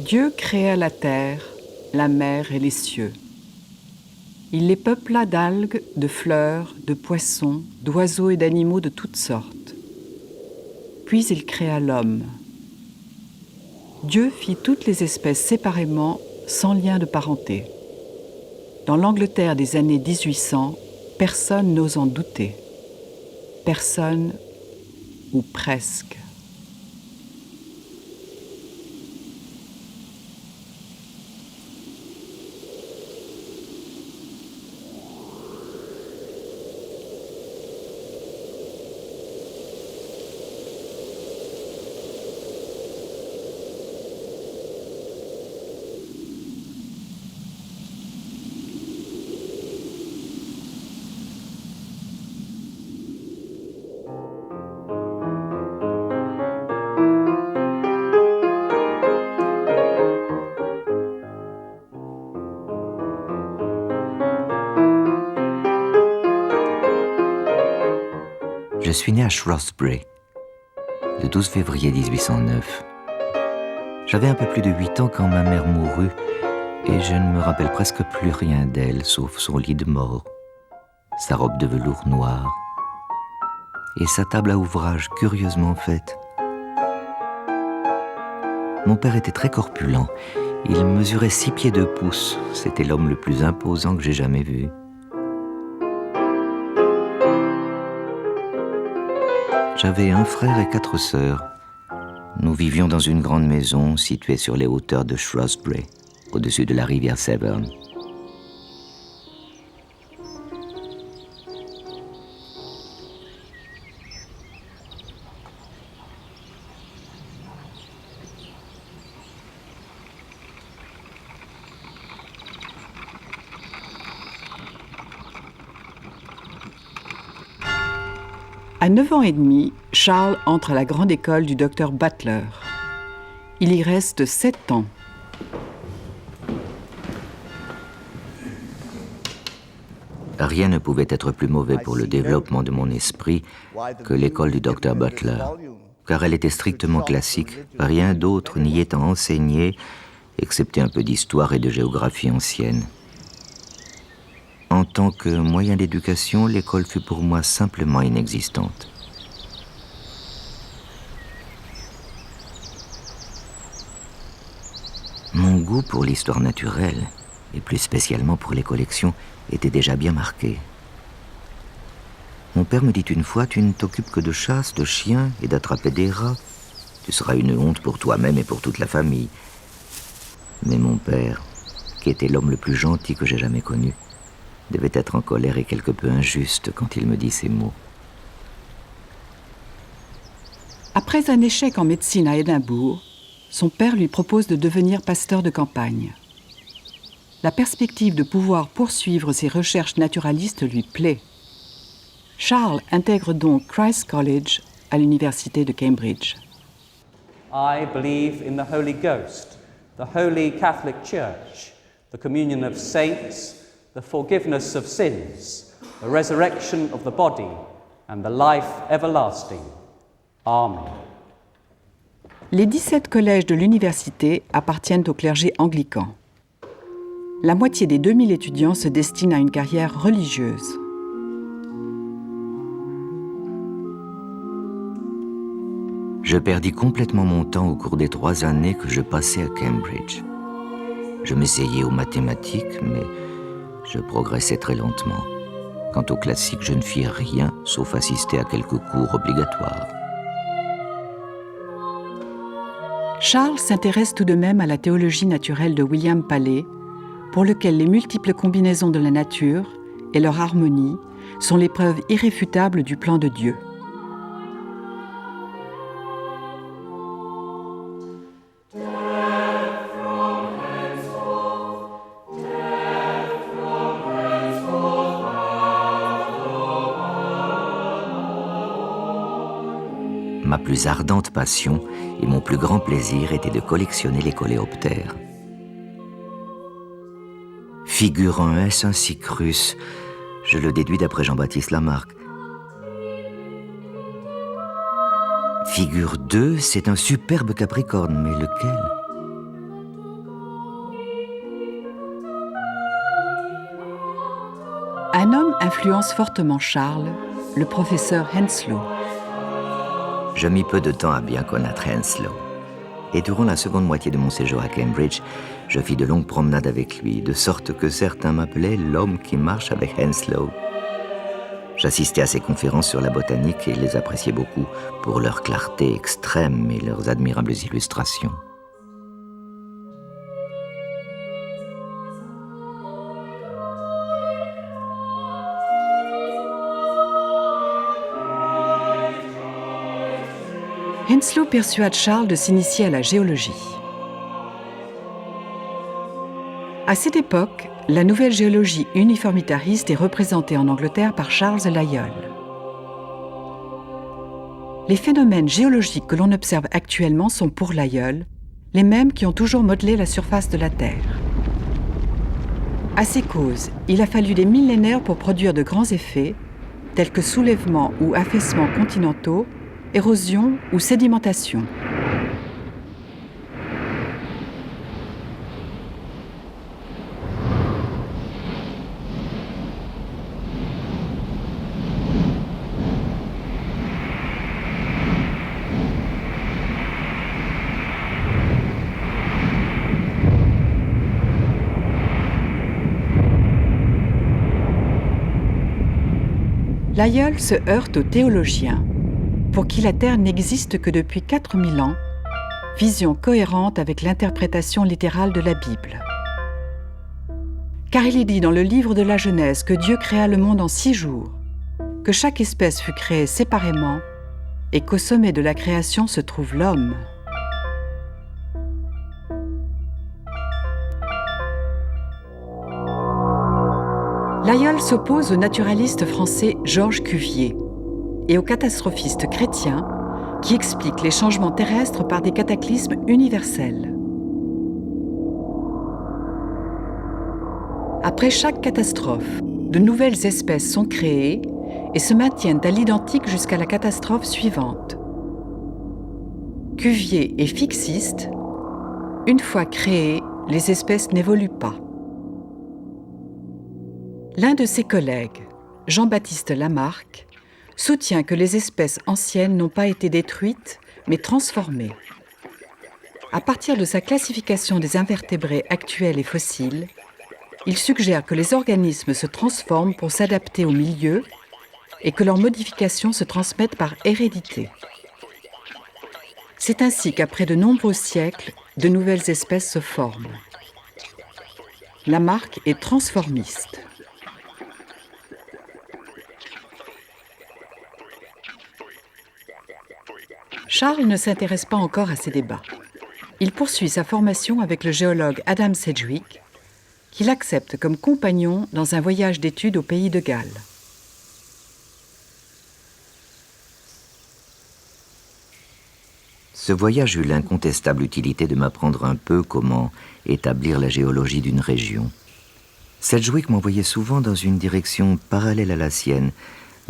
Dieu créa la terre, la mer et les cieux. Il les peupla d'algues, de fleurs, de poissons, d'oiseaux et d'animaux de toutes sortes. Puis il créa l'homme. Dieu fit toutes les espèces séparément, sans lien de parenté. Dans l'Angleterre des années 1800, personne n'ose en douter. Personne, ou presque. Je suis né à Shrewsbury, le 12 février 1809. J'avais un peu plus de 8 ans quand ma mère mourut et je ne me rappelle presque plus rien d'elle, sauf son lit de mort, sa robe de velours noir et sa table à ouvrage curieusement faite. Mon père était très corpulent. Il mesurait 6 pieds 2 pouces. C'était l'homme le plus imposant que j'ai jamais vu. J'avais un frère et 4 sœurs. Nous vivions dans une grande maison située sur les hauteurs de Shrewsbury, au-dessus de la rivière Severn. À 9 ans et demi, Charles entre à la grande école du docteur Butler. Il y reste 7 ans. Rien ne pouvait être plus mauvais pour le développement de mon esprit que l'école du docteur Butler, car elle était strictement classique, rien d'autre n'y étant enseigné, excepté un peu d'histoire et de géographie ancienne. En tant que moyen d'éducation, l'école fut pour moi simplement inexistante. Mon goût pour l'histoire naturelle, et plus spécialement pour les collections, était déjà bien marqué. Mon père me dit une fois, tu ne t'occupes que de chasse, de chiens et d'attraper des rats. Tu seras une honte pour toi-même et pour toute la famille. Mais mon père, qui était l'homme le plus gentil que j'ai jamais connu, devait être en colère et quelque peu injuste quand il me dit ces mots. Après un échec en médecine à Édimbourg, son père lui propose de devenir pasteur de campagne. La perspective de pouvoir poursuivre ses recherches naturalistes lui plaît. Charles intègre donc Christ's College à l'université de Cambridge. I believe in the Holy Ghost, the Holy Catholic Church, the communion of saints, the forgiveness of sins, the resurrection of the body, and the life everlasting. Amen. Les 17 collèges de l'université appartiennent au clergé anglican. La moitié des 2000 étudiants se destinent à une carrière religieuse. Je perdis complètement mon temps au cours des 3 années que je passais à Cambridge. Je m'essayais aux mathématiques, mais je progressais très lentement. Quant aux classiques, je ne fis rien, sauf assister à quelques cours obligatoires. Charles s'intéresse tout de même à la théologie naturelle de William Paley, pour lequel les multiples combinaisons de la nature et leur harmonie sont les preuves irréfutables du plan de Dieu. Ma plus ardente passion et mon plus grand plaisir était de collectionner les coléoptères. Figure 1, est-ce un cycrus? Je le déduis d'après Jean-Baptiste Lamarck. Figure 2, c'est un superbe capricorne, mais lequel? Un homme influence fortement Charles, le professeur Henslow. Je mis peu de temps à bien connaître Henslow. Et durant la seconde moitié de mon séjour à Cambridge, je fis de longues promenades avec lui, de sorte que certains m'appelaient l'homme qui marche avec Henslow. J'assistais à ses conférences sur la botanique et les appréciais beaucoup pour leur clarté extrême et leurs admirables illustrations. Henslow persuade Charles de s'initier à la géologie. À cette époque, la nouvelle géologie uniformitariste est représentée en Angleterre par Charles Lyell. Les phénomènes géologiques que l'on observe actuellement sont pour Lyell les mêmes qui ont toujours modelé la surface de la Terre. À ces causes, il a fallu des millénaires pour produire de grands effets, tels que soulèvements ou affaissements continentaux, érosion ou sédimentation. Lyell se heurte aux théologiens, pour qui la Terre n'existe que depuis 4000 ans, vision cohérente avec l'interprétation littérale de la Bible. Car il est dit dans le livre de la Genèse que Dieu créa le monde en 6 jours, que chaque espèce fut créée séparément et qu'au sommet de la création se trouve l'homme. Lyell s'oppose au naturaliste français Georges Cuvier et au catastrophiste chrétien qui explique les changements terrestres par des cataclysmes universels. Après chaque catastrophe, de nouvelles espèces sont créées et se maintiennent à l'identique jusqu'à la catastrophe suivante. Cuvier est fixiste. Une fois créées, les espèces n'évoluent pas. L'un de ses collègues, Jean-Baptiste Lamarck, soutient que les espèces anciennes n'ont pas été détruites, mais transformées. À partir de sa classification des invertébrés actuels et fossiles, il suggère que les organismes se transforment pour s'adapter au milieu et que leurs modifications se transmettent par hérédité. C'est ainsi qu'après de nombreux siècles, de nouvelles espèces se forment. Lamarck est transformiste. Charles ne s'intéresse pas encore à ces débats. Il poursuit sa formation avec le géologue Adam Sedgwick, qu'il accepte comme compagnon dans un voyage d'études au pays de Galles. Ce voyage eut l'incontestable utilité de m'apprendre un peu comment établir la géologie d'une région. Sedgwick m'envoyait souvent dans une direction parallèle à la sienne,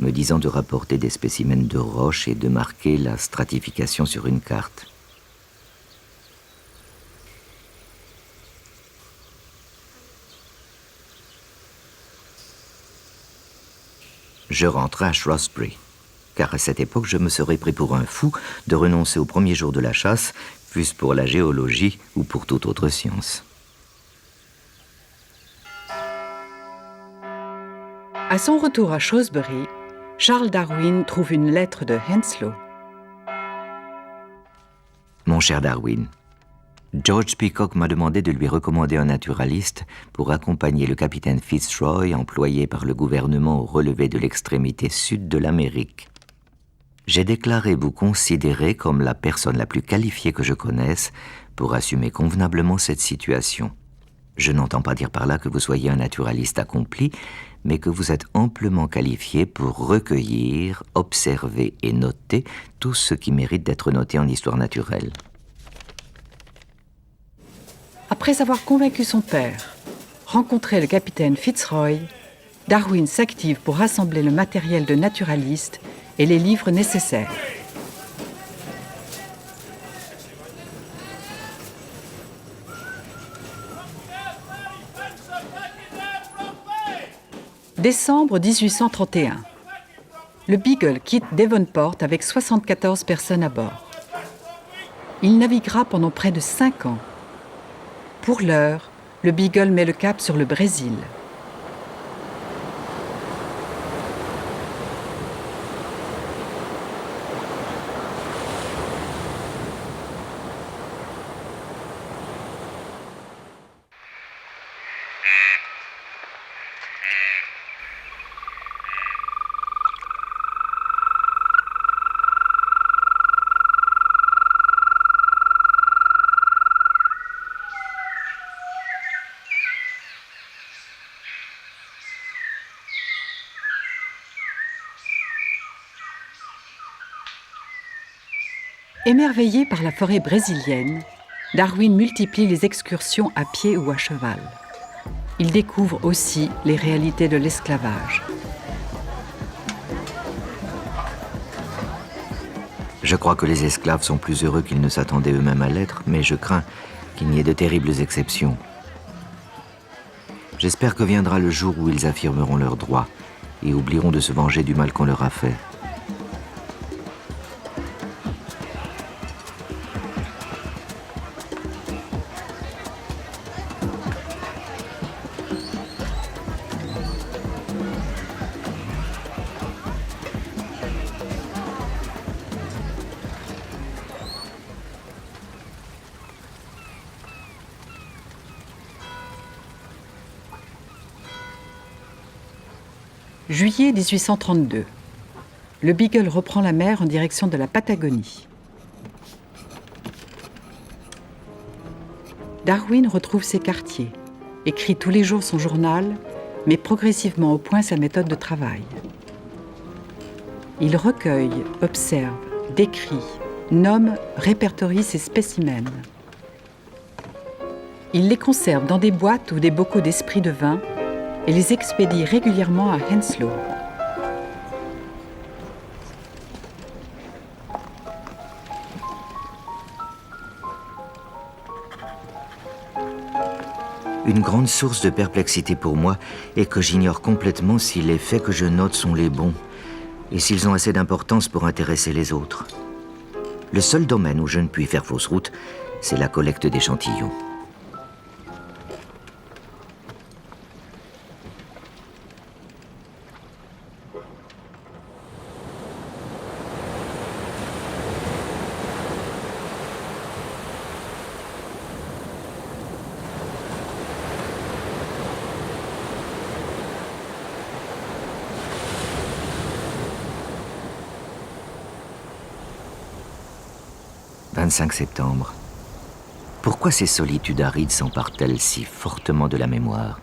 me disant de rapporter des spécimens de roches et de marquer la stratification sur une carte. Je rentrai à Shrewsbury, car à cette époque je me serais pris pour un fou de renoncer au premier jour de la chasse, fût-ce pour la géologie ou pour toute autre science. À son retour à Shrewsbury, Charles Darwin trouve une lettre de Henslow. Mon cher Darwin, George Peacock m'a demandé de lui recommander un naturaliste pour accompagner le capitaine Fitzroy, employé par le gouvernement au relevé de l'extrémité sud de l'Amérique. J'ai déclaré vous considérer comme la personne la plus qualifiée que je connaisse pour assumer convenablement cette situation. Je n'entends pas dire par là que vous soyez un naturaliste accompli, mais que vous êtes amplement qualifié pour recueillir, observer et noter tout ce qui mérite d'être noté en histoire naturelle. Après avoir convaincu son père, rencontré le capitaine Fitzroy, Darwin s'active pour rassembler le matériel de naturaliste et les livres nécessaires. Décembre 1831. Le Beagle quitte Devonport avec 74 personnes à bord. Il naviguera pendant près de 5 ans. Pour l'heure, le Beagle met le cap sur le Brésil. Émerveillé par la forêt brésilienne, Darwin multiplie les excursions à pied ou à cheval. Il découvre aussi les réalités de l'esclavage. Je crois que les esclaves sont plus heureux qu'ils ne s'attendaient eux-mêmes à l'être, mais je crains qu'il n'y ait de terribles exceptions. J'espère que viendra le jour où ils affirmeront leurs droits et oublieront de se venger du mal qu'on leur a fait. Juillet 1832. Le Beagle reprend la mer en direction de la Patagonie. Darwin retrouve ses quartiers, écrit tous les jours son journal, met progressivement au point sa méthode de travail. Il recueille, observe, décrit, nomme, répertorie ses spécimens. Il les conserve dans des boîtes ou des bocaux d'esprit de vin et les expédie régulièrement à Henslow. Une grande source de perplexité pour moi est que j'ignore complètement si les faits que je note sont les bons et s'ils ont assez d'importance pour intéresser les autres. Le seul domaine où je ne puis faire fausse route, c'est la collecte d'échantillons. « 25 septembre. Pourquoi ces solitudes arides s'emparent-elles si fortement de la mémoire?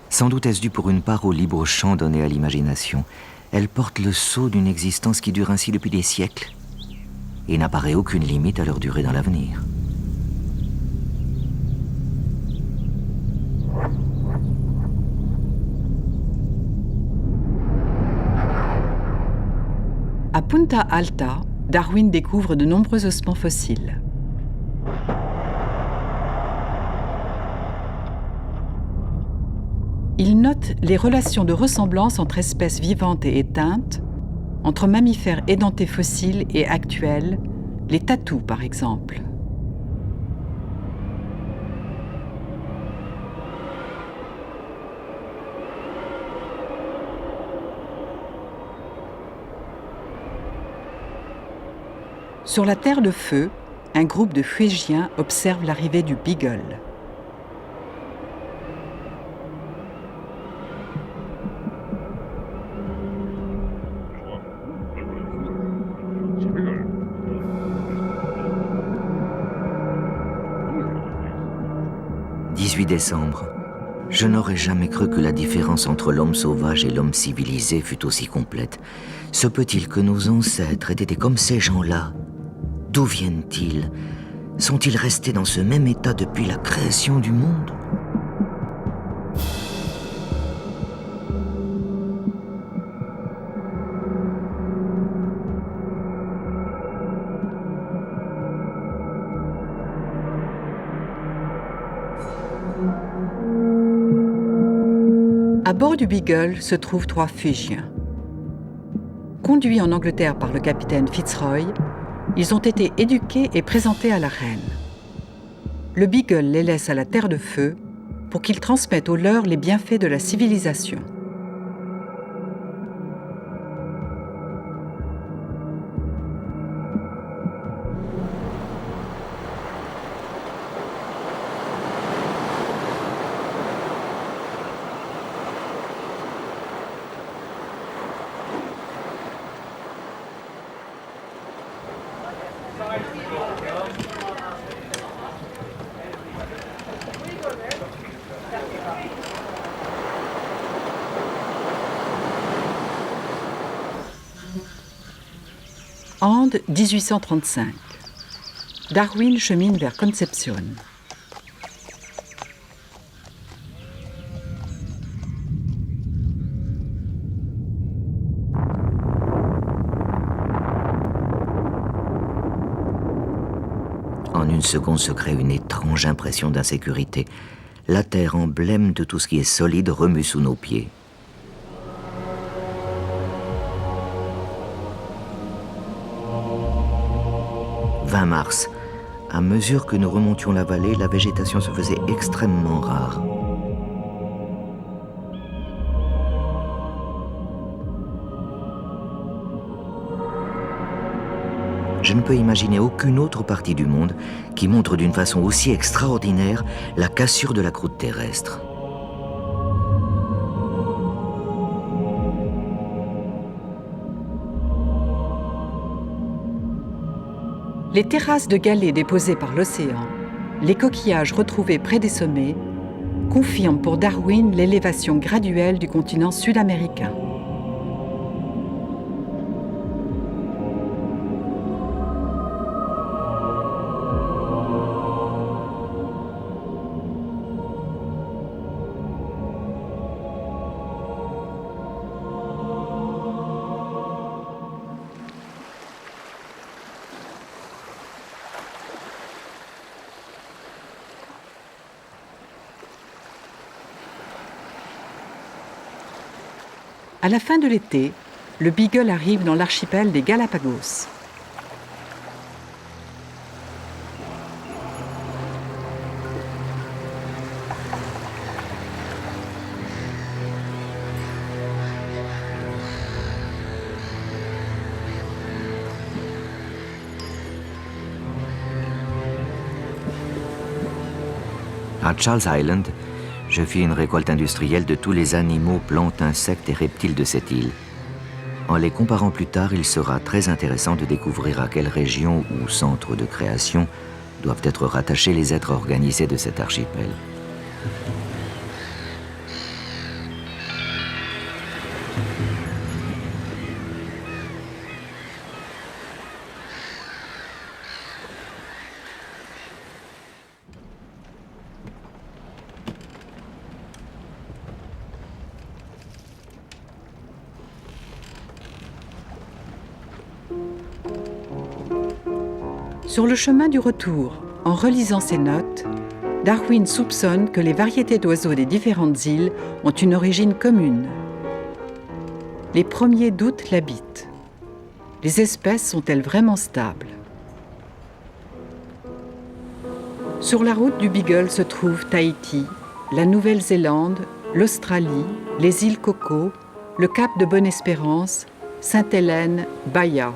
Sans doute est-ce dû pour une part au libre champ donné à l'imagination. Elle porte le sceau d'une existence qui dure ainsi depuis des siècles et n'apparaît aucune limite à leur durée dans l'avenir. À Punta Alta, Darwin découvre de nombreux ossements fossiles. Il note les relations de ressemblance entre espèces vivantes et éteintes, entre mammifères édentés fossiles et actuels, les tatous par exemple. Sur la Terre de Feu, un groupe de Fuégiens observe l'arrivée du Beagle. « 18 décembre. Je n'aurais jamais cru que la différence entre l'homme sauvage et l'homme civilisé fût aussi complète. Se peut-il que nos ancêtres aient été comme ces gens-là ? D'où viennent-ils? Sont-ils restés dans ce même état depuis la création du monde? À bord du Beagle se trouvent 3 Fugiens. Conduits en Angleterre par le capitaine Fitzroy, ils ont été éduqués et présentés à la reine. Le Beagle les laisse à la Terre de Feu pour qu'ils transmettent aux leurs les bienfaits de la civilisation. Ande 1835. Darwin chemine vers Concepción. En une seconde se crée une étrange impression d'insécurité. La terre, emblème de tout ce qui est solide, remue sous nos pieds. « 20 mars. À mesure que nous remontions la vallée, la végétation se faisait extrêmement rare. Je ne peux imaginer aucune autre partie du monde qui montre d'une façon aussi extraordinaire la cassure de la croûte terrestre. Les terrasses de galets déposées par l'océan, les coquillages retrouvés près des sommets, confirment pour Darwin l'élévation graduelle du continent sud-américain. À la fin de l'été, le Beagle arrive dans l'archipel des Galapagos. À Charles Island, je fis une récolte industrielle de tous les animaux, plantes, insectes et reptiles de cette île. En les comparant plus tard, il sera très intéressant de découvrir à quelle région ou centre de création doivent être rattachés les êtres organisés de cet archipel. Sur le chemin du retour, en relisant ses notes, Darwin soupçonne que les variétés d'oiseaux des différentes îles ont une origine commune. Les premiers doutes l'habitent. Les espèces sont-elles vraiment stables? Sur la route du Beagle se trouvent Tahiti, la Nouvelle-Zélande, l'Australie, les îles Coco, le cap de Bonne-Espérance, Sainte-Hélène, Bahia.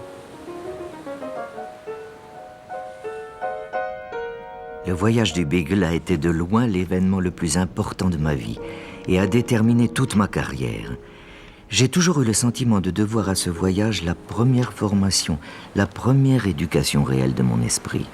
Le voyage du Beagle a été de loin l'événement le plus important de ma vie et a déterminé toute ma carrière. J'ai toujours eu le sentiment de devoir à ce voyage la première formation, la première éducation réelle de mon esprit.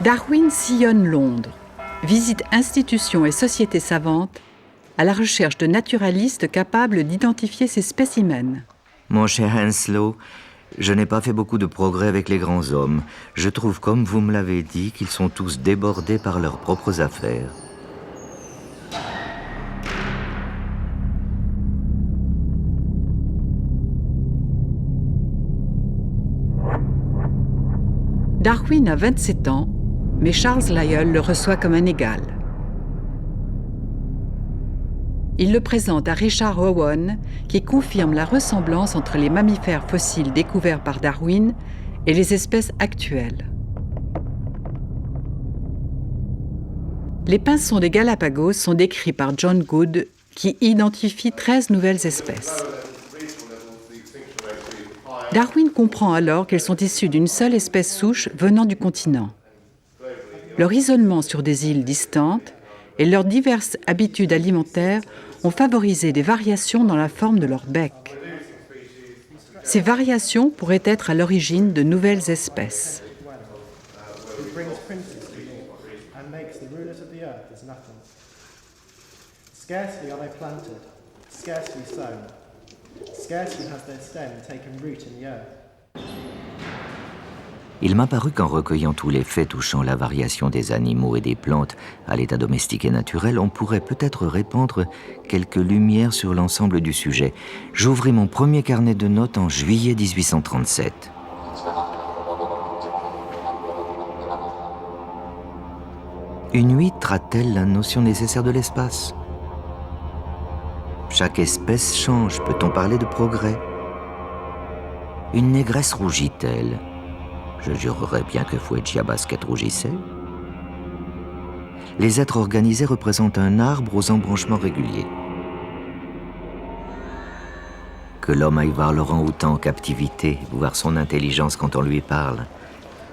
Darwin sillonne Londres, visite institutions et sociétés savantes à la recherche de naturalistes capables d'identifier ces spécimens. Mon cher Henslow, Je n'ai pas fait beaucoup de progrès avec les grands hommes. Je trouve, comme vous me l'avez dit, qu'ils sont tous débordés par leurs propres affaires. Darwin a 27 ans, mais Charles Lyell le reçoit comme un égal. Il le présente à Richard Owen, qui confirme la ressemblance entre les mammifères fossiles découverts par Darwin et les espèces actuelles. Les pinsons des Galapagos sont décrits par John Good, qui identifie 13 nouvelles espèces. Darwin comprend alors qu'elles sont issues d'une seule espèce souche venant du continent. Leur isolement sur des îles distantes et leurs diverses habitudes alimentaires ont favorisé des variations dans la forme de leur bec. Ces variations pourraient être à l'origine de nouvelles espèces. Il m'a paru qu'en recueillant tous les faits touchant la variation des animaux et des plantes à l'état domestique et naturel, on pourrait peut-être répandre quelques lumières sur l'ensemble du sujet. J'ouvris mon premier carnet de notes en juillet 1837. Une huître a-t-elle la notion nécessaire de l'espace? Chaque espèce change, peut-on parler de progrès? Une négresse rougit-elle? Je jurerais bien que Fouetchia Basket rougissait. Les êtres organisés représentent un arbre aux embranchements réguliers. Que l'homme aille voir l'orang-outan en captivité, voir son intelligence quand on lui parle,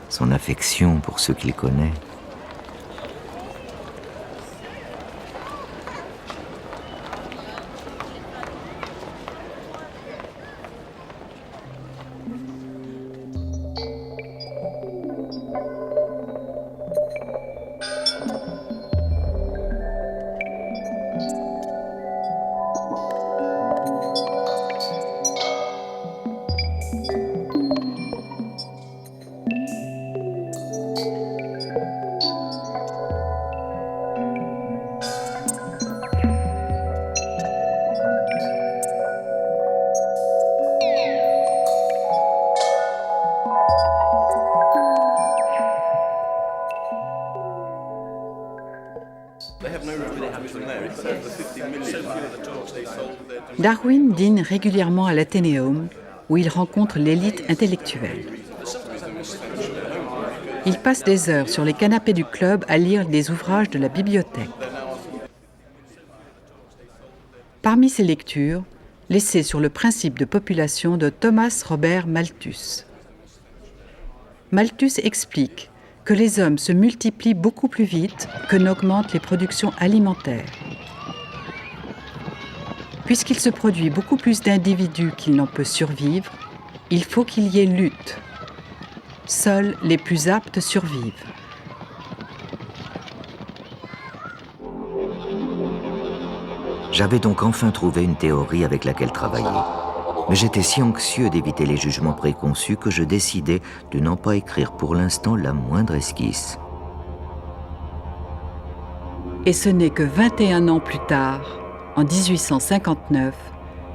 son affection pour ceux qu'il connaît. Darwin dîne régulièrement à l'Athénéum, où il rencontre l'élite intellectuelle. Il passe des heures sur les canapés du club à lire des ouvrages de la bibliothèque. Parmi ces lectures, l'essai sur le principe de population de Thomas Robert Malthus. Malthus explique que les hommes se multiplient beaucoup plus vite que n'augmentent les productions alimentaires. Puisqu'il se produit beaucoup plus d'individus qu'il n'en peut survivre, il faut qu'il y ait lutte. Seuls les plus aptes survivent. J'avais donc enfin trouvé une théorie avec laquelle travailler. Mais j'étais si anxieux d'éviter les jugements préconçus que je décidai de n'en pas écrire pour l'instant la moindre esquisse. Et ce n'est que 21 ans plus tard, en 1859,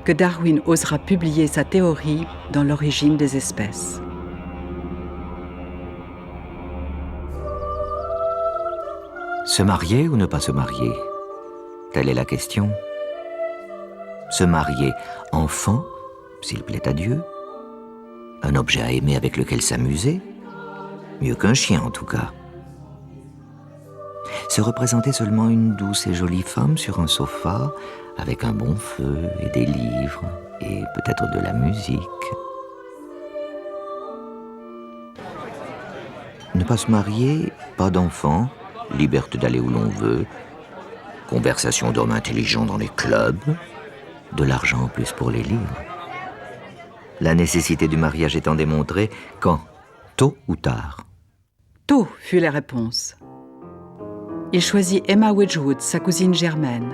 que Darwin osera publier sa théorie dans l'origine des espèces. Se marier ou ne pas se marier? Telle est la question. Se marier, enfant, s'il plaît à Dieu. Un objet à aimer avec lequel s'amuser. Mieux qu'un chien en tout cas. Se représenter seulement une douce et jolie femme sur un sofa, avec un bon feu et des livres, et peut-être de la musique. Ne pas se marier, pas d'enfant, liberté d'aller où l'on veut, conversation d'hommes intelligents dans les clubs, de l'argent en plus pour les livres. La nécessité du mariage étant démontrée quand? Tôt ou tard? Tôt fut la réponse. Il choisit Emma Wedgwood, sa cousine germaine.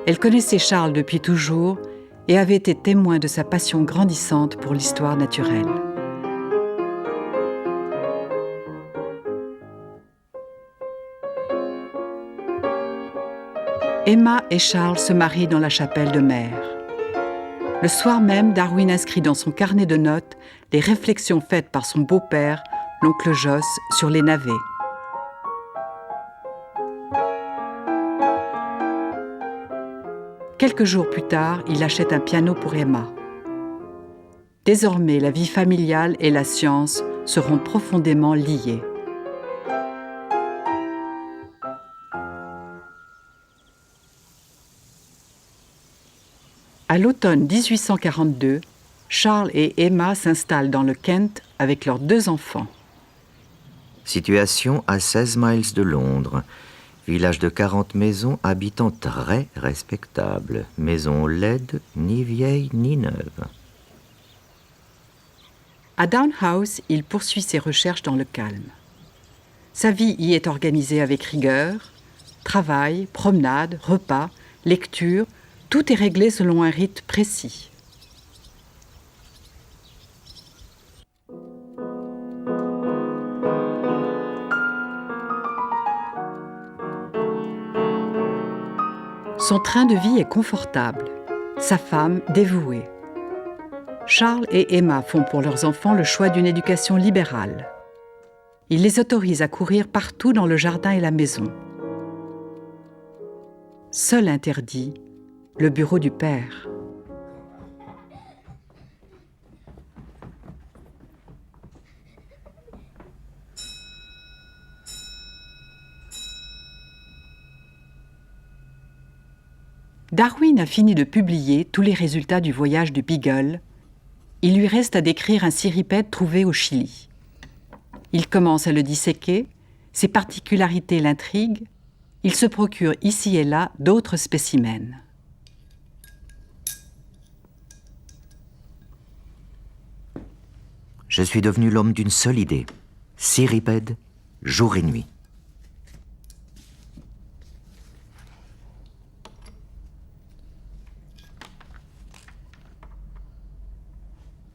Elle connaissait Charles depuis toujours et avait été témoin de sa passion grandissante pour l'histoire naturelle. Emma et Charles se marient dans la chapelle de Mer. Le soir même, Darwin inscrit dans son carnet de notes les réflexions faites par son beau-père, l'oncle Joss, sur les navets. Quelques jours plus tard, il achète un piano pour Emma. Désormais, la vie familiale et la science seront profondément liées. À l'automne 1842, Charles et Emma s'installent dans le Kent avec leurs 2 enfants. Situation à 16 miles de Londres. Village de 40 maisons, habitants très respectables. Maisons laides, ni vieilles ni neuves. À Down House, il poursuit ses recherches dans le calme. Sa vie y est organisée avec rigueur. Travail, promenade, repas, lecture, tout est réglé selon un rite précis. Son train de vie est confortable, sa femme dévouée. Charles et Emma font pour leurs enfants le choix d'une éducation libérale. Il les autorise à courir partout dans le jardin et la maison. Seul interdit, le bureau du père. Darwin a fini de publier tous les résultats du voyage du Beagle. Il lui reste à décrire un cirripède trouvé au Chili. Il commence à le disséquer, ses particularités l'intriguent, il se procure ici et là d'autres spécimens. Je suis devenu l'homme d'une seule idée. Cirripède, jour et nuit.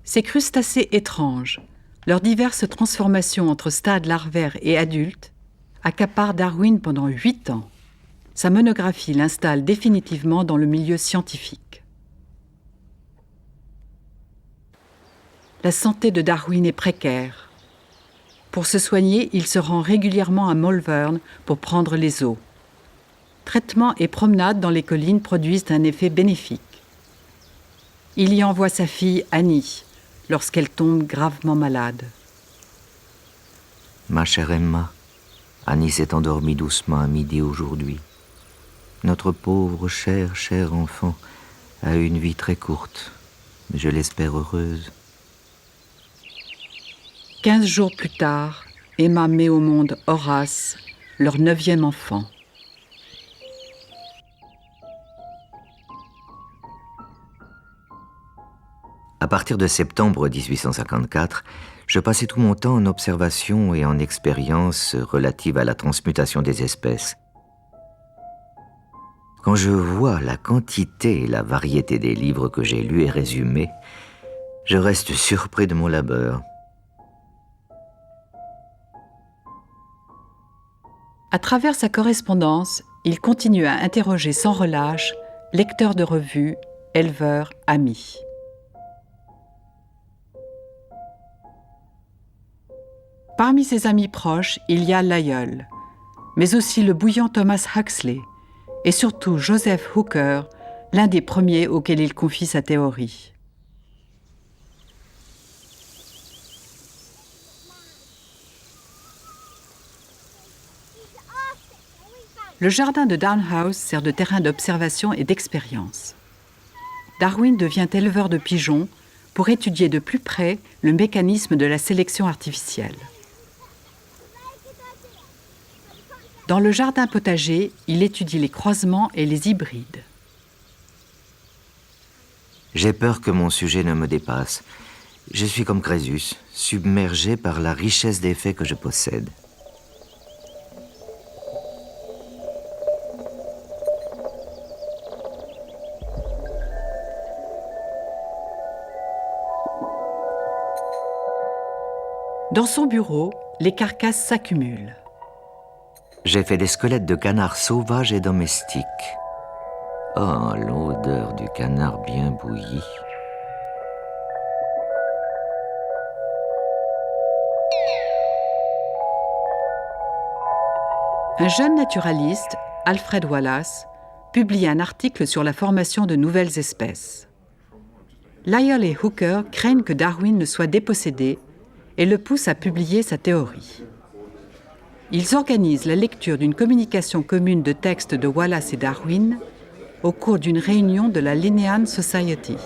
Ces crustacés étranges, leurs diverses transformations entre stades larvaires et adultes, accaparent Darwin pendant 8 ans. Sa monographie l'installe définitivement dans le milieu scientifique. La santé de Darwin est précaire. Pour se soigner, il se rend régulièrement à Malvern pour prendre les eaux. Traitements et promenades dans les collines produisent un effet bénéfique. Il y envoie sa fille Annie, lorsqu'elle tombe gravement malade. Ma chère Emma, Annie s'est endormie doucement à midi aujourd'hui. Notre pauvre, cher enfant a eu une vie très courte, mais je l'espère heureuse. 15 jours plus tard, Emma met au monde Horace, leur 9e enfant. À partir de septembre 1854, je passais tout mon temps en observation et en expérience relative à la transmutation des espèces. Quand je vois la quantité et la variété des livres que j'ai lus et résumés, je reste surpris de mon labeur. À travers sa correspondance, il continue à interroger sans relâche lecteurs de revues, éleveurs, amis. Parmi ses amis proches, il y a l'aïeul, mais aussi le bouillant Thomas Huxley et surtout Joseph Hooker, l'un des premiers auxquels il confie sa théorie. Le jardin de Down House sert de terrain d'observation et d'expérience. Darwin devient éleveur de pigeons pour étudier de plus près le mécanisme de la sélection artificielle. Dans le jardin potager, il étudie les croisements et les hybrides. J'ai peur que mon sujet ne me dépasse. Je suis comme Crésus, submergé par la richesse des faits que je possède. Dans son bureau, les carcasses s'accumulent. J'ai fait des squelettes de canards sauvages et domestiques. Oh, l'odeur du canard bien bouilli. Un jeune naturaliste, Alfred Wallace, publie un article sur la formation de nouvelles espèces. Lyell et Hooker craignent que Darwin ne soit dépossédé et le poussent à publier sa théorie. Ils organisent la lecture d'une communication commune de textes de Wallace et Darwin au cours d'une réunion de la Linnean Society.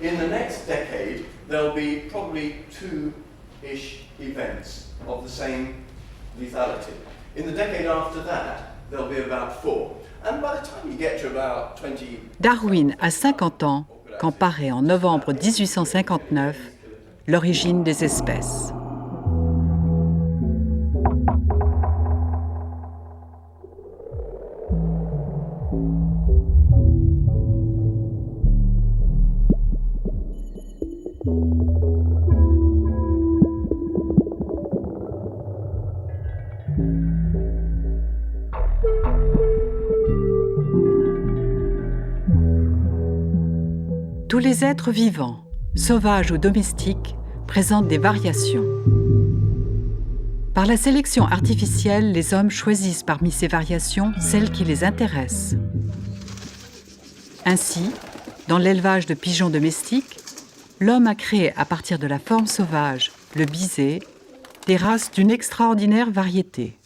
In the next decade, there'll be probably 2-ish events of the same lethality. In the decade after that, there'll be about 4. And by the time you get to about 20... Darwin a 50 ans quand paraît en novembre 1859 L'origine des espèces. Tous les êtres vivants, sauvages ou domestiques, présentent des variations. Par la sélection artificielle, les hommes choisissent parmi ces variations celles qui les intéressent. Ainsi, dans l'élevage de pigeons domestiques, l'homme a créé à partir de la forme sauvage, le bisé, des races d'une extraordinaire variété.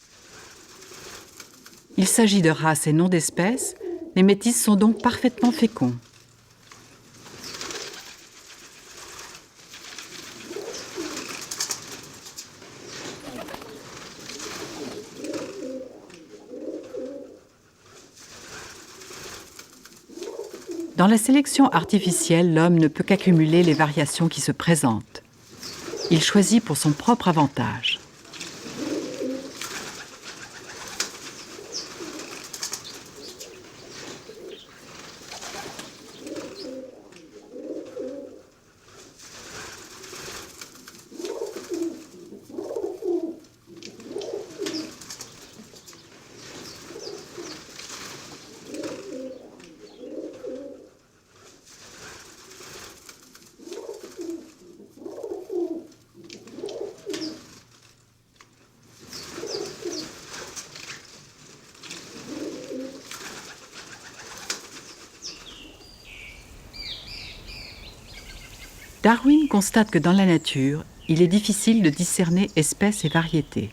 Il s'agit de races et non d'espèces, les métis sont donc parfaitement féconds. Dans la sélection artificielle, l'homme ne peut qu'accumuler les variations qui se présentent. Il choisit pour son propre avantage. Darwin constate que dans la nature, il est difficile de discerner espèces et variétés.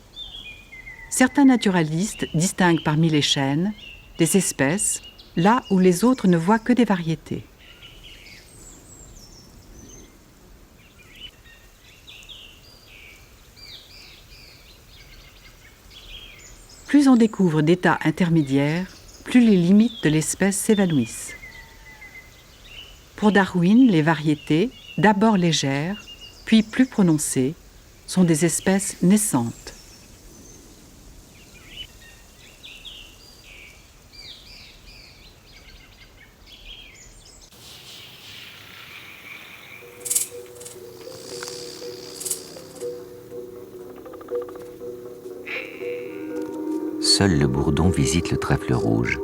Certains naturalistes distinguent parmi les chênes des espèces, là où les autres ne voient que des variétés. Plus on découvre d'états intermédiaires, plus les limites de l'espèce s'évanouissent. Pour Darwin, les variétés, d'abord légères, puis plus prononcées, sont des espèces naissantes. Seul le bourdon visite le trèfle rouge.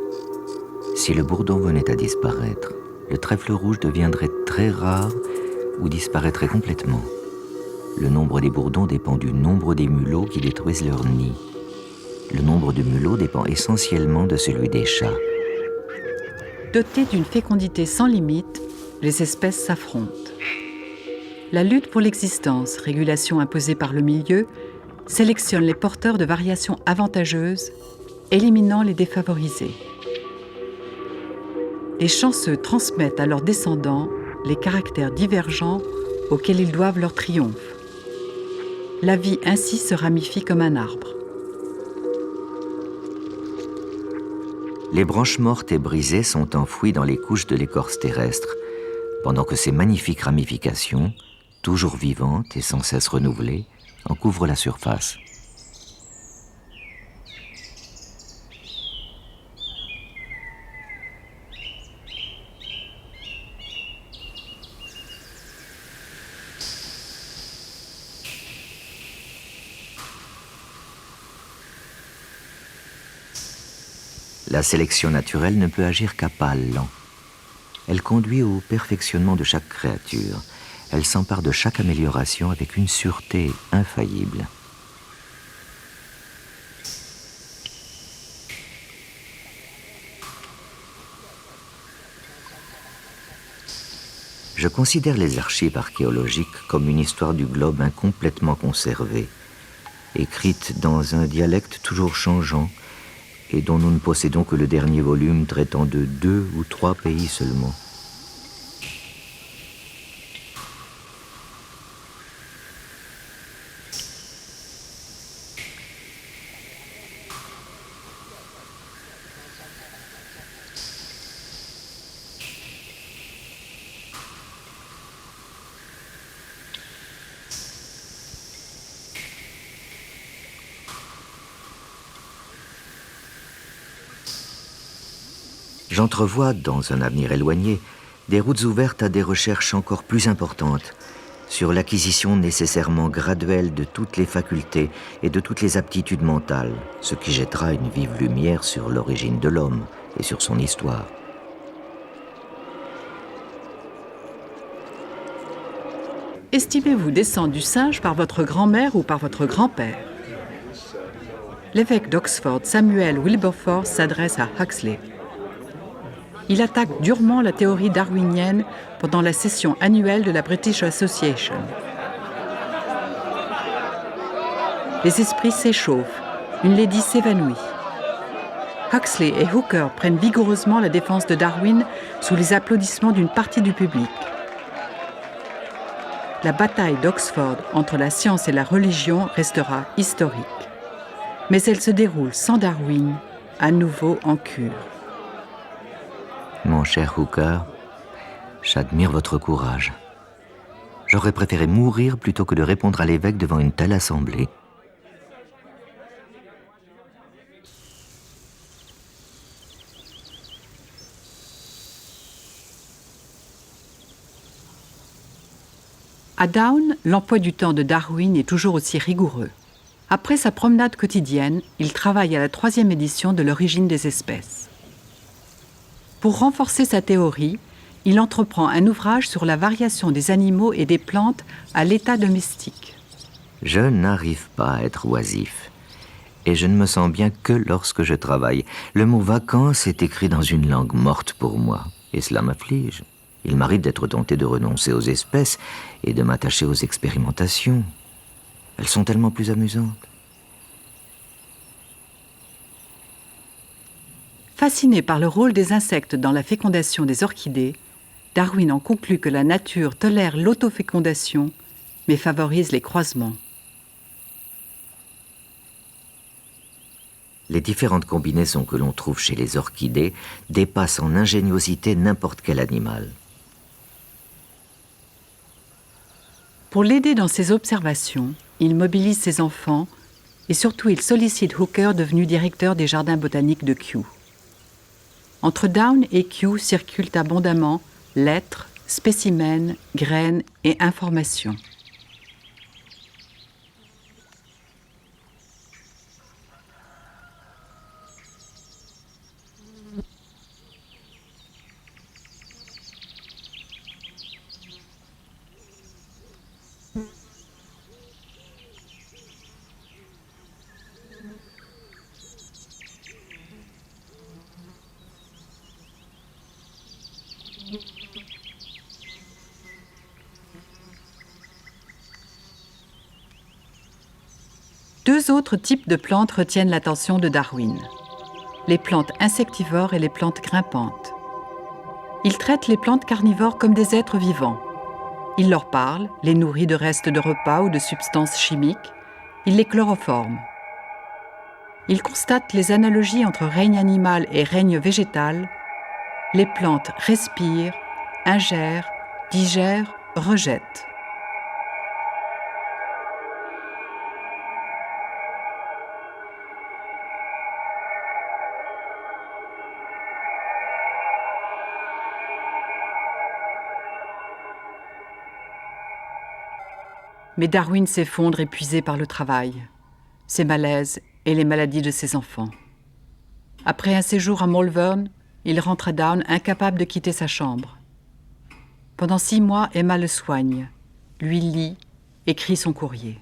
Si le bourdon venait à disparaître, le trèfle rouge deviendrait très rare ou disparaîtrait complètement. Le nombre des bourdons dépend du nombre des mulots qui détruisent leur nid. Le nombre de mulots dépend essentiellement de celui des chats. Dotées d'une fécondité sans limite, les espèces s'affrontent. La lutte pour l'existence, régulation imposée par le milieu, sélectionne les porteurs de variations avantageuses, éliminant les défavorisés. Les chanceux transmettent à leurs descendants les caractères divergents auxquels ils doivent leur triomphe. La vie ainsi se ramifie comme un arbre. Les branches mortes et brisées sont enfouies dans les couches de l'écorce terrestre, pendant que ces magnifiques ramifications, toujours vivantes et sans cesse renouvelées, en couvrent la surface. La sélection naturelle ne peut agir qu'à pas lents. Elle conduit au perfectionnement de chaque créature. Elle s'empare de chaque amélioration avec une sûreté infaillible. Je considère les archives archéologiques comme une histoire du globe incomplètement conservée, écrite dans un dialecte toujours changeant et dont nous ne possédons que le dernier volume traitant de 2 ou 3 pays seulement. J'entrevois, dans un avenir éloigné, des routes ouvertes à des recherches encore plus importantes sur l'acquisition nécessairement graduelle de toutes les facultés et de toutes les aptitudes mentales, ce qui jettera une vive lumière sur l'origine de l'homme et sur son histoire. Estimez-vous descendre du singe par votre grand-mère ou par votre grand-père? L'évêque d'Oxford, Samuel Wilberforce, s'adresse à Huxley. Il attaque durement la théorie darwinienne pendant la session annuelle de la British Association. Les esprits s'échauffent, une lady s'évanouit. Huxley et Hooker prennent vigoureusement la défense de Darwin sous les applaudissements d'une partie du public. La bataille d'Oxford entre la science et la religion restera historique. Mais elle se déroule sans Darwin, à nouveau en cure. Mon cher Hooker, j'admire votre courage. J'aurais préféré mourir plutôt que de répondre à l'évêque devant une telle assemblée. À Down, l'emploi du temps de Darwin est toujours aussi rigoureux. Après sa promenade quotidienne, il travaille à la 3e édition de l'origine des espèces. Pour renforcer sa théorie, il entreprend un ouvrage sur la variation des animaux et des plantes à l'état domestique. Je n'arrive pas à être oisif. Et je ne me sens bien que lorsque je travaille. Le mot « vacances » est écrit dans une langue morte pour moi, et cela m'afflige. Il m'arrive d'être tenté de renoncer aux espèces et de m'attacher aux expérimentations. Elles sont tellement plus amusantes. Fasciné par le rôle des insectes dans la fécondation des orchidées, Darwin en conclut que la nature tolère l'autofécondation, mais favorise les croisements. Les différentes combinaisons que l'on trouve chez les orchidées dépassent en ingéniosité n'importe quel animal. Pour l'aider dans ses observations, il mobilise ses enfants et surtout il sollicite Hooker, devenu directeur des jardins botaniques de Kew. Entre Down et Kew circulent abondamment lettres, spécimens, graines et informations. Deux autres types de plantes retiennent l'attention de Darwin. Les plantes insectivores et les plantes grimpantes. Il traite les plantes carnivores comme des êtres vivants. Il leur parle, les nourrit de restes de repas ou de substances chimiques. Il les chloroforme. Il constate les analogies entre règne animal et règne végétal. Les plantes respirent, ingèrent, digèrent, rejettent. Mais Darwin s'effondre épuisé par le travail, ses malaises et les maladies de ses enfants. Après un séjour à Malvern, il rentre à Down incapable de quitter sa chambre. Pendant 6 mois, Emma le soigne, lui lit, écrit son courrier.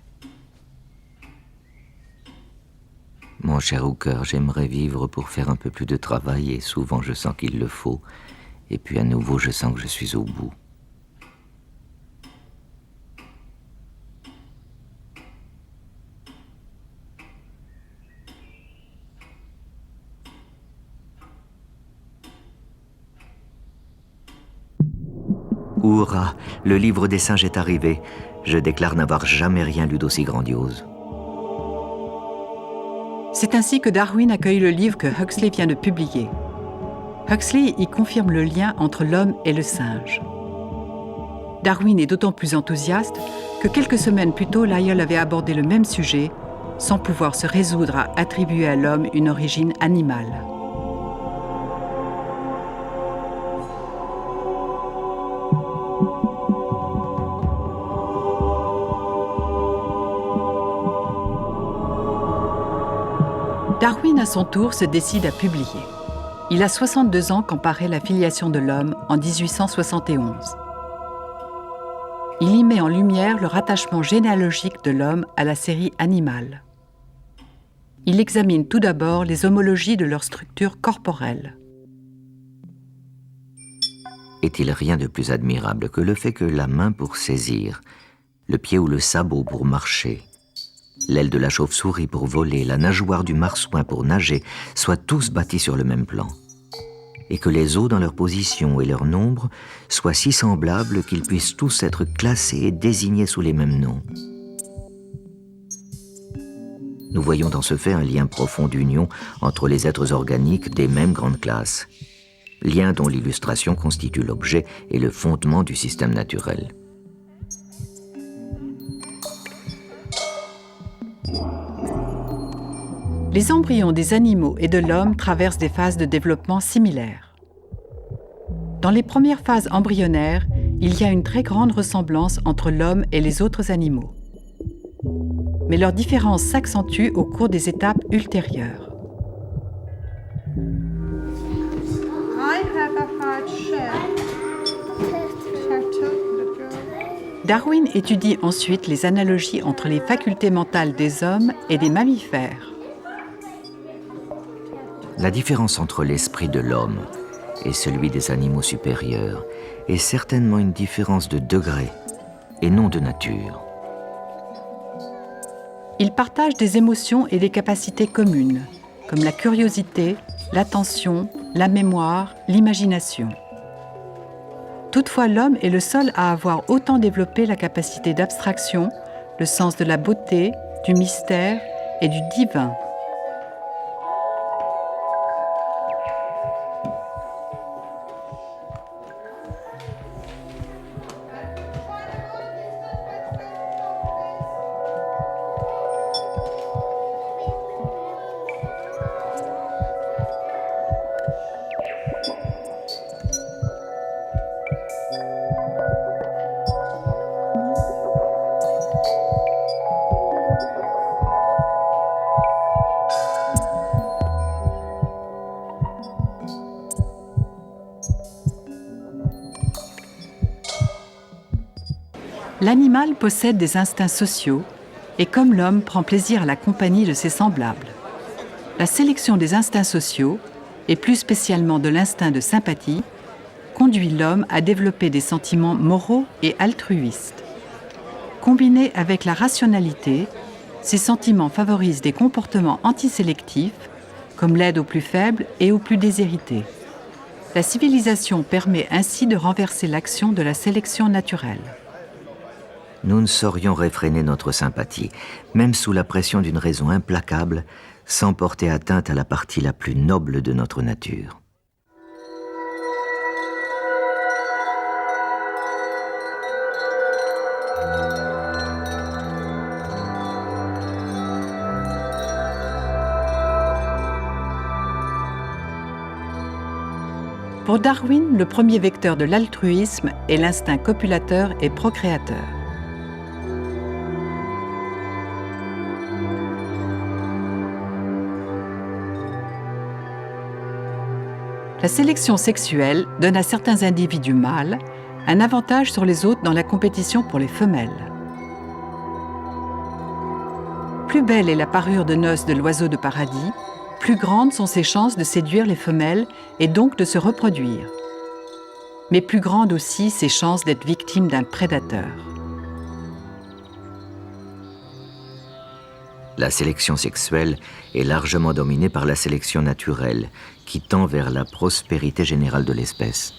Mon cher Hooker, j'aimerais vivre pour faire un peu plus de travail et souvent je sens qu'il le faut. Et puis à nouveau, je sens que je suis au bout. Hourra, le livre des singes est arrivé. Je déclare n'avoir jamais rien lu d'aussi grandiose. C'est ainsi que Darwin accueille le livre que Huxley vient de publier. Huxley y confirme le lien entre l'homme et le singe. Darwin est d'autant plus enthousiaste que quelques semaines plus tôt, Lyell avait abordé le même sujet sans pouvoir se résoudre à attribuer à l'homme une origine animale. Darwin, à son tour, se décide à publier. Il a 62 ans quand paraît La filiation de l'homme en 1871. Il y met en lumière le rattachement généalogique de l'homme à la série animale. Il examine tout d'abord les homologies de leur structure corporelle. Est-il rien de plus admirable que le fait que la main pour saisir, le pied ou le sabot pour marcher, l'aile de la chauve-souris pour voler, la nageoire du marsouin pour nager, soient tous bâtis sur le même plan, et que les os dans leur position et leur nombre soient si semblables qu'ils puissent tous être classés et désignés sous les mêmes noms. Nous voyons dans ce fait un lien profond d'union entre les êtres organiques des mêmes grandes classes, lien dont l'illustration constitue l'objet et le fondement du système naturel. Les embryons des animaux et de l'homme traversent des phases de développement similaires. Dans les premières phases embryonnaires, il y a une très grande ressemblance entre l'homme et les autres animaux. Mais leur différence s'accentue au cours des étapes ultérieures. Darwin étudie ensuite les analogies entre les facultés mentales des hommes et des mammifères. La différence entre l'esprit de l'homme et celui des animaux supérieurs est certainement une différence de degré et non de nature. Ils partagent des émotions et des capacités communes, comme la curiosité, l'attention, la mémoire, l'imagination. Toutefois, l'homme est le seul à avoir autant développé la capacité d'abstraction, le sens de la beauté, du mystère et du divin. L'animal possède des instincts sociaux et, comme l'homme, prend plaisir à la compagnie de ses semblables. La sélection des instincts sociaux, et plus spécialement de l'instinct de sympathie, conduit l'homme à développer des sentiments moraux et altruistes. Combinés avec la rationalité, ces sentiments favorisent des comportements antisélectifs, comme l'aide aux plus faibles et aux plus déshérités. La civilisation permet ainsi de renverser l'action de la sélection naturelle. Nous ne saurions réfréner notre sympathie, même sous la pression d'une raison implacable, sans porter atteinte à la partie la plus noble de notre nature. Pour Darwin, le premier vecteur de l'altruisme est l'instinct copulateur et procréateur. La sélection sexuelle donne à certains individus mâles un avantage sur les autres dans la compétition pour les femelles. Plus belle est la parure de noces de l'oiseau de paradis, plus grandes sont ses chances de séduire les femelles et donc de se reproduire. Mais plus grandes aussi ses chances d'être victime d'un prédateur. La sélection sexuelle est largement dominée par la sélection naturelle, qui tend vers la prospérité générale de l'espèce.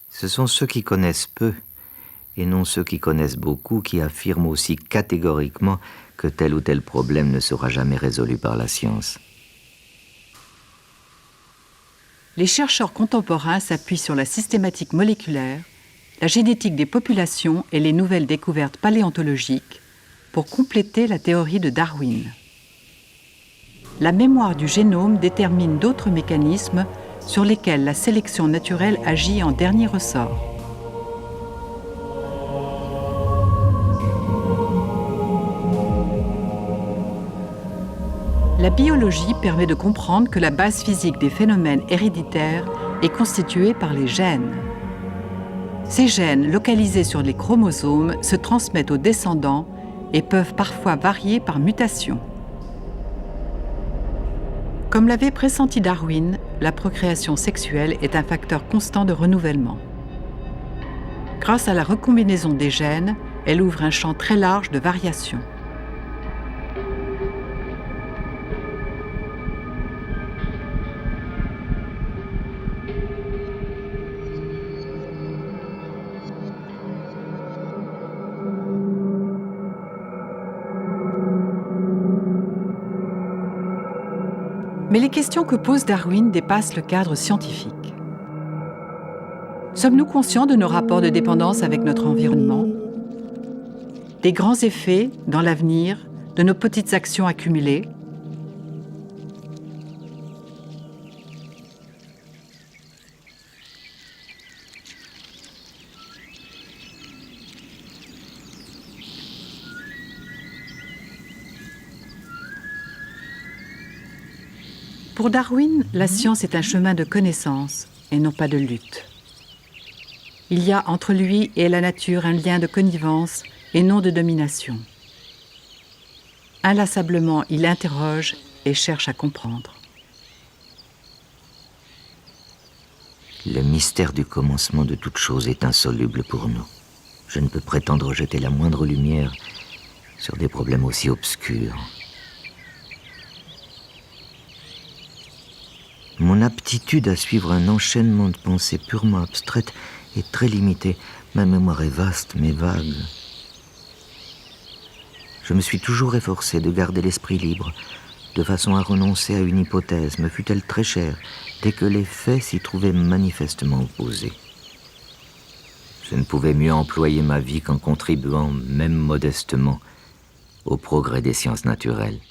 Ce sont ceux qui connaissent peu, et non ceux qui connaissent beaucoup, qui affirment aussi catégoriquement que tel ou tel problème ne sera jamais résolu par la science. Les chercheurs contemporains s'appuient sur la systématique moléculaire, la génétique des populations et les nouvelles découvertes paléontologiques pour compléter la théorie de Darwin. La mémoire du génome détermine d'autres mécanismes sur lesquels la sélection naturelle agit en dernier ressort. La biologie permet de comprendre que la base physique des phénomènes héréditaires est constituée par les gènes. Ces gènes, localisés sur les chromosomes, se transmettent aux descendants et peuvent parfois varier par mutation. Comme l'avait pressenti Darwin, la procréation sexuelle est un facteur constant de renouvellement. Grâce à la recombinaison des gènes, elle ouvre un champ très large de variations. Mais les questions que pose Darwin dépassent le cadre scientifique. Sommes-nous conscients de nos rapports de dépendance avec notre environnement? Des grands effets, dans l'avenir, de nos petites actions accumulées? Pour Darwin, la science est un chemin de connaissance et non pas de lutte. Il y a entre lui et la nature un lien de connivence et non de domination. Inlassablement, il interroge et cherche à comprendre. Le mystère du commencement de toute chose est insoluble pour nous. Je ne peux prétendre jeter la moindre lumière sur des problèmes aussi obscurs. Mon aptitude à suivre un enchaînement de pensées purement abstraites est très limitée. Ma mémoire est vaste, mais vague. Je me suis toujours efforcé de garder l'esprit libre, de façon à renoncer à une hypothèse, me fût-elle très chère, dès que les faits s'y trouvaient manifestement opposés. Je ne pouvais mieux employer ma vie qu'en contribuant, même modestement, au progrès des sciences naturelles.